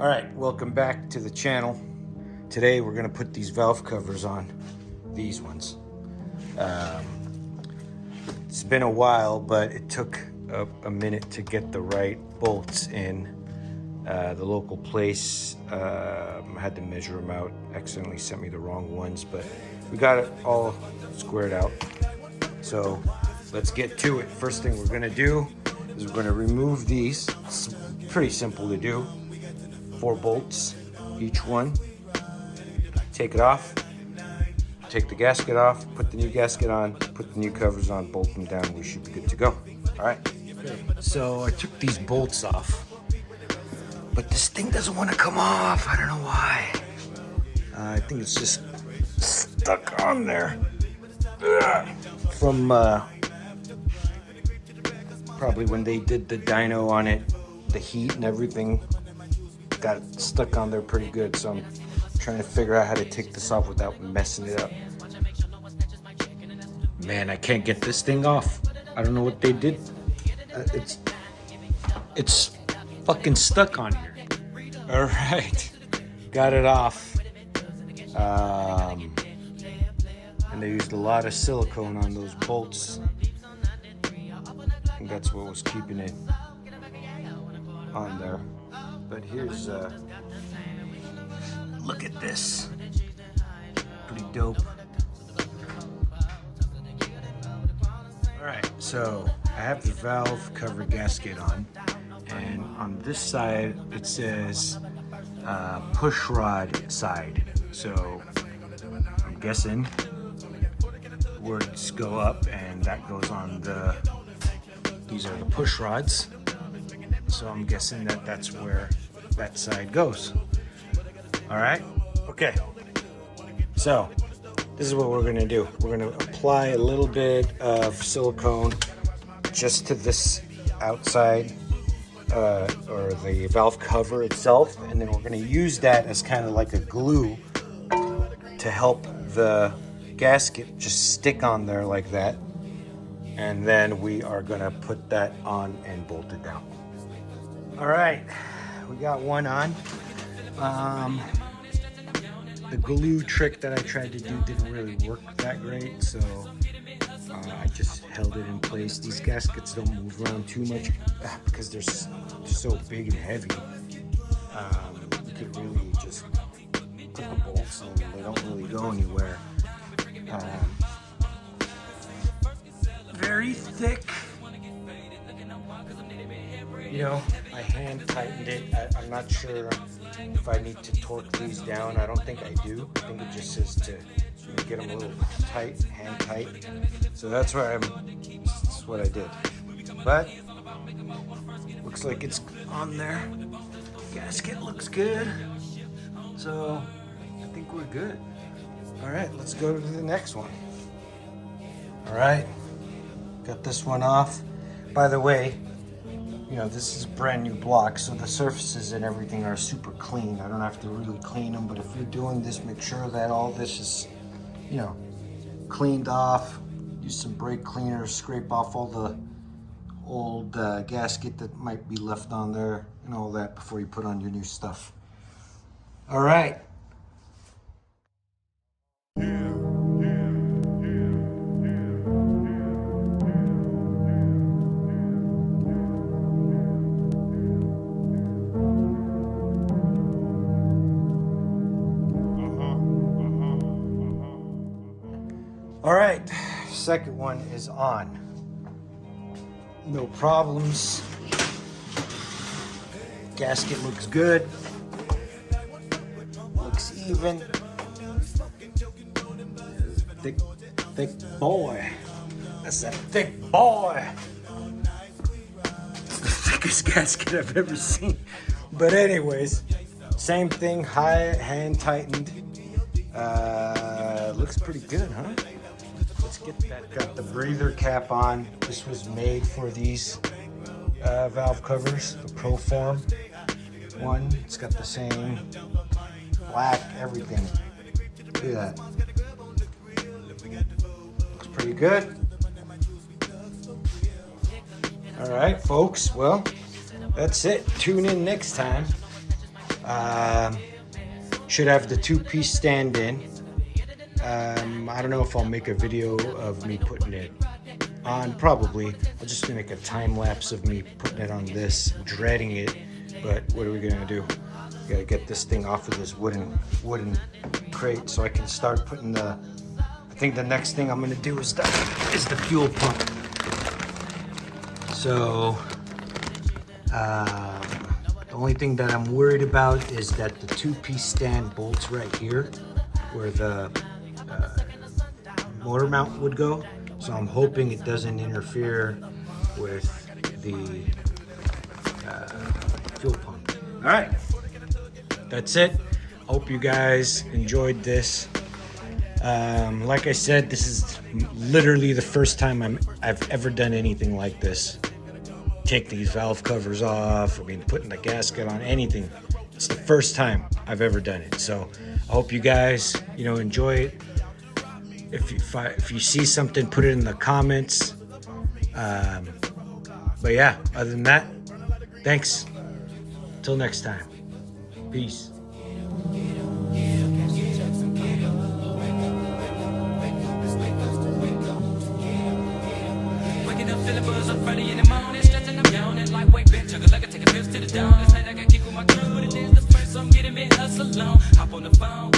All right, welcome back to the channel. Today we're gonna put these valve covers on, these ones. It's been a while, but it took a minute to get the right bolts in. The local place had to measure them out, accidentally sent me the wrong ones, but we got it all squared out. So let's get to it. First thing we're gonna do is we're gonna remove these. It's pretty simple to do. 4 bolts, each one. Take it off, take the gasket off, put the new gasket on, put the new covers on, bolt them down, we should be good to go. All right, so I took these bolts off, but this thing doesn't want to come off. I don't know why. I think it's just stuck on there. From probably when they did the dyno on it, the heat and everything got stuck on there pretty good, so I'm trying to figure out how to take this off without messing it up. Man, I can't get this thing off. I don't know what they did. It's fucking stuck on here. All right, got it off. And they used a lot of silicone on those bolts. I think that's what was keeping it on there. But here's look at this, pretty dope. All right, so I have the valve cover gasket on, and on this side it says push rod side. So I'm guessing words go up, and that goes on the. These are the push rods. So I'm guessing that that's where that side goes. All right, okay. So this is what we're gonna do. We're gonna apply a little bit of silicone just to this outside or the valve cover itself, and then we're gonna use that as kind of like a glue to help the gasket just stick on there like that. And then we are gonna put that on and bolt it down. All right, we got one on. The glue trick that I tried to do didn't really work that great, so I just held it in place. These gaskets don't move around too much because they're so big and heavy. You could really just put the bolts in, they don't really go anywhere. Very thick. You know, I hand tightened it. I'm not sure if I need to torque these down. I don't think I do. I think it just says to get them a little tight, hand tight. So that's where that's what I did. But looks like it's on there. Gasket looks good. So I think we're good. All right, let's go to the next one. All right, got this one off. By the way, you know, this is brand new block, so the surfaces and everything are super clean. I don't have to really clean them, but if you're doing this, make sure that all this is, you know, cleaned off. Use some brake cleaner, scrape off all the old gasket that might be left on there and all that before you put on your new stuff. All right. All right, second one is on. No problems. Gasket looks good. Looks even. Thick boy. That's a thick boy. It's the thickest gasket I've ever seen. But anyways, same thing, high hand tightened. Looks pretty good, huh? Let's get that. Got the breather cap on. This was made for these valve covers, the proform one. It's got the same black everything. Look at that. Looks pretty good. All right, folks. Well, that's it. Tune in next time. Should have the two-piece stand in. I don't know if I'll make a video of me putting it on. Probably. I'll just make a time lapse of me putting it on this, dreading it. But what are we gonna do? We gotta get this thing off of this wooden crate so I can start putting the. I think the next thing I'm gonna do is the fuel pump. So the only thing that I'm worried about is that the two-piece stand bolts right here where the motor mount would go. So I'm hoping it doesn't interfere with the fuel pump. All right, that's it. Hope you guys enjoyed this. Like I said, this is literally the first time I've ever done anything like this. Take these valve covers off, putting the gasket on, anything. It's the first time I've ever done it. So I hope you guys, enjoy it. If you see something, put it in the comments. But yeah, other than that, thanks. Till next time. Peace. Feeling buzz up early in the morning, stretching, I'm yawning, lightweight bench, chugga like I take a pills to the dawn. It's like I got kick with my crew, but it is the first, so I'm getting me hustle on. Hop on the phone.